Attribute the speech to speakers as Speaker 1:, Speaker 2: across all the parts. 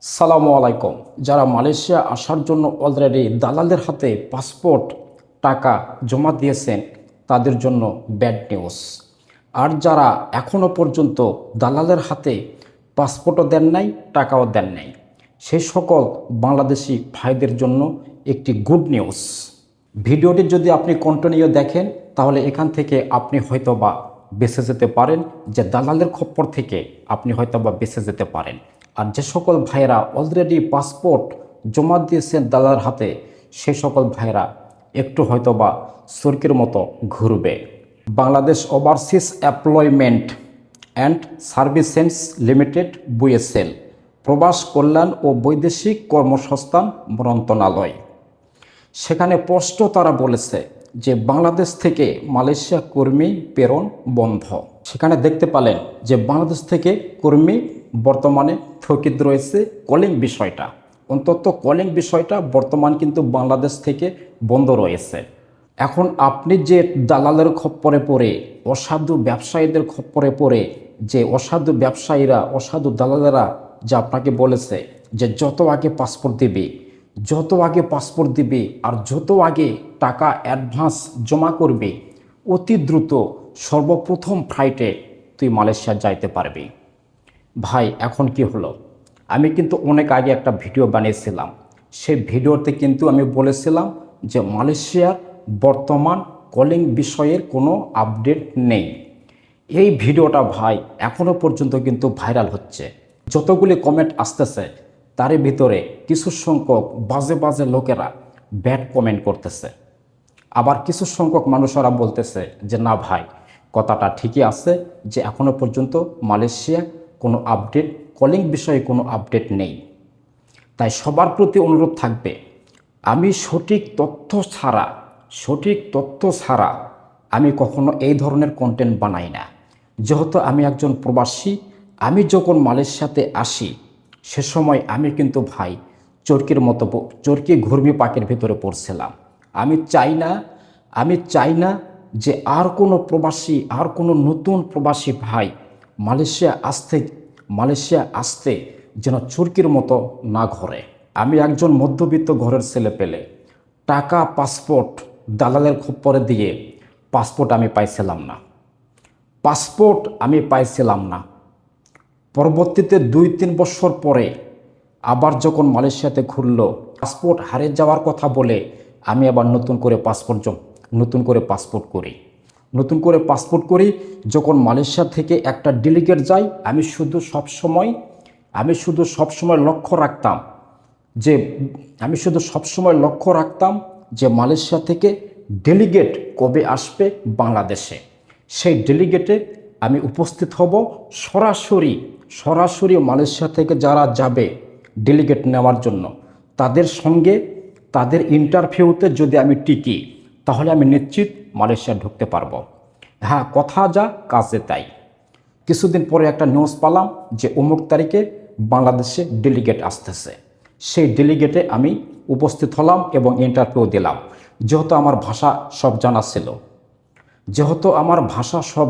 Speaker 1: সালামু আলাইকুম। যারা মালয়েশিয়া আসার জন্য অলরেডি দালালদের হাতে পাসপোর্ট টাকা জমা দিয়েছেন তাদের জন্য ব্যাড নিউজ। আর যারা এখনও পর্যন্ত দালালের হাতে পাসপোর্টও দেন নাই, টাকাও দেন নাই, সেই সকল বাংলাদেশি ভাইদের জন্য একটি গুড নিউজ। ভিডিওটি যদি আপনি কন্টিনিউ দেখেন তাহলে এখান থেকে আপনি হয়তোবা বেঁচে যেতে পারেন, যে দালালের খপ্পর থেকে আপনি হয়তোবা বেঁচে যেতে পারেন। আর যে সকল ভাইয়েরা অলরেডি পাসপোর্ট জমা দিয়েছেন দালালের হাতে, সে সকল ভাইয়েরা একটু হয়তোবা সরকির মতো ঘুরবে। Bangladesh overseas employment and services limited বুয়েসেল, প্রবাস কল্যাণ ও বৈদেশিক কর্মসংস্থান মন্ত্রণালয়, সেখানে স্পষ্ট তারা বলেছে যে বাংলাদেশ থেকে মালয়েশিয়া কর্মী প্রেরণ বন্ধ। সেখানে দেখতে পেলেন যে বাংলাদেশ থেকে কর্মী বর্তমানে স্থগিত রয়েছে। কলিং বিষয়টা, অন্তত কলিং বিষয়টা বর্তমান কিন্তু বাংলাদেশ থেকে বন্ধ রয়েছে। এখন আপনি যে দালালের খপ্পরে পড়ে, অসাধু ব্যবসায়ীদের খপ্পরে পড়ে, যে অসাধু ব্যবসায়ীরা, অসাধু দালালেরা যে আপনাকে বলেছে যে যত আগে পাসপোর্ট দিবি, যত আগে পাসপোর্ট দিবি আর যত আগে টাকা অ্যাডভান্স জমা করবি, অতি দ্রুত সর্বপ্রথম ফ্লাইটে তুই মালয়েশিয়া যাইতে পারবি। ভাই এখন কি হলো? আমি কিন্তু অনেক আগে একটা ভিডিও বানিয়েছিলাম। সেই ভিডিওতে কিন্তু আমি বলেছিলাম যে মালয়েশিয়ার বর্তমান কলিং বিষয়ের কোনো আপডেট নেই। এই ভিডিওটা ভাই এখনও পর্যন্ত কিন্তু ভাইরাল হচ্ছে। যতগুলি কমেন্ট আসতেছে তার ভিতরে কিছু সংখ্যক বাজে বাজে লোকেরা ব্যাড কমেন্ট করতেছে, আবার কিছু সংখ্যক মানুষেরা বলতেছে যে না ভাই, কথাটা ঠিকই আছে, যে এখনও পর্যন্ত মালয়েশিয়া কোনো আপডেট, কলিং বিষয়ে কোনো আপডেট নেই। তাই সবার প্রতি অনুরোধ থাকবে, আমি সঠিক তথ্য ছাড়া আমি কখনো এই ধরনের কন্টেন্ট বানাই না। যেহেতু আমি একজন প্রবাসী, আমি যখন মালয়েশিয়াতে আসি সে সময় আমি কিন্তু ভাই চরকি ঘুর্মি পাকের ভিতরে পড়ছিলাম। আমি চাই না যে আর কোনো প্রবাসী, আর কোনো নতুন প্রবাসী ভাই মালয়েশিয়া আসতে যেন চরকির মতো না ঘরে। আমি একজন মধ্যবিত্ত ঘরের ছেলে পেলে, টাকা পাসপোর্ট দালালের খপ্পরে দিয়ে পাসপোর্ট আমি পাইছিলাম না। পরবর্তীতে 2-3 বছর পরে আবার যখন মালয়েশিয়াতে ঘুরলো, পাসপোর্ট হারিয়ে যাওয়ার কথা বলে আমি আবার নতুন করে পাসপোর্ট করি। যখন মালয়েশিয়া থেকে একটা ডেলিগেট যায়, আমি শুধু সবসময় লক্ষ্য রাখতাম যে মালয়েশিয়া থেকে ডেলিগেট কবে আসবে বাংলাদেশে। সেই ডেলিগেটে আমি উপস্থিত হব। সরাসরি মালয়েশিয়া থেকে যারা যাবে ডেলিগেট নেওয়ার জন্য, তাদের সঙ্গে তাদের ইন্টারভিউতে যদি আমি টিকি তাহলে আমি নিশ্চিত মালয়েশিয়া ঢুকতে পারবো। হ্যাঁ, কথা যা কাজে তাই। কিছুদিন পরে একটা নিউজ পেলাম যে অমুক তারিখে বাংলাদেশে ডেলিগেট আসতেছে। সেই ডেলিগেটে আমি উপস্থিত হলাম এবং ইন্টারভিউ দিলাম। যেহেতু আমার ভাষা সব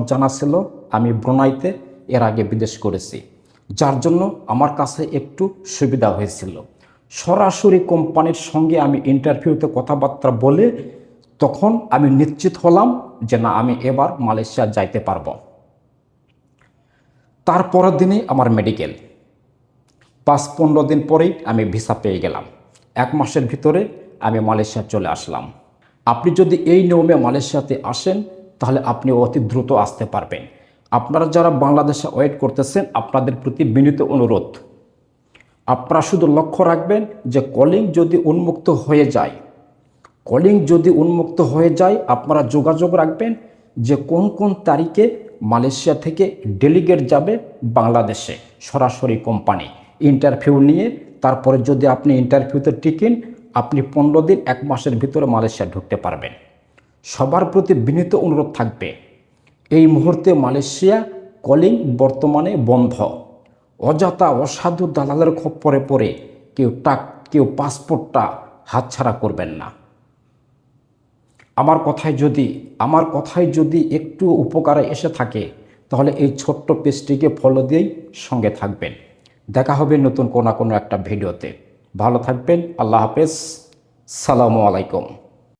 Speaker 1: জানা ছিল, আমি ব্রুনাইতে এর আগে বিদেশ করেছি, যার জন্য আমার কাছে একটু সুবিধা হয়েছিল। সরাসরি কোম্পানির সঙ্গে আমি ইন্টারভিউতে কথাবার্তা বলে তখন আমি নিশ্চিত হলাম যে না, আমি এবার মালয়েশিয়া যাইতে পারবো। তারপরের দিনে আমার মেডিকেল, 5-15 দিন পরেই আমি ভিসা পেয়ে গেলাম। 1 মাসের ভিতরে আমি মালয়েশিয়া চলে আসলাম। আপনি যদি এই নিয়মে মালয়েশিয়াতে আসেন তাহলে আপনি অতি দ্রুত আসতে পারবেন। আপনারা যারা বাংলাদেশে ওয়েট করতেছেন, আপনাদের প্রতি বিনীত অনুরোধ, আপনারা শুধু লক্ষ্য রাখবেন যে কলিং যদি উন্মুক্ত হয়ে যায়, আপনারা যোগাযোগ রাখবেন যে কোন তারিখে মালয়েশিয়া থেকে ডেলিগেট যাবে বাংলাদেশে। সরাসরি কোম্পানি ইন্টারভিউ নিয়ে, তারপরে যদি আপনি ইন্টারভিউতে টিকেন, আপনি 15 দিন 1 মাসের ভিতরে মালয়েশিয়া ঢুকতে পারবেন। সবার প্রতি বিনীত অনুরোধ থাকবে, এই মুহূর্তে মালয়েশিয়া কলিং বর্তমানে বন্ধ। অযথা অসাধু দালালের খপ্পরে পড়ে কেউ পাসপোর্টটা হাতছাড়া করবেন না। আমার কথায় যদি একটু উপকারে এসে থাকে তাহলে এই ছোট্ট পেজটিকে ফলো দিয়েই সঙ্গে থাকবেন। দেখা হবে নতুন কোনো একটা ভিডিওতে। ভালো থাকবেন। আল্লাহ হাফেজ। সালামু আলাইকুম।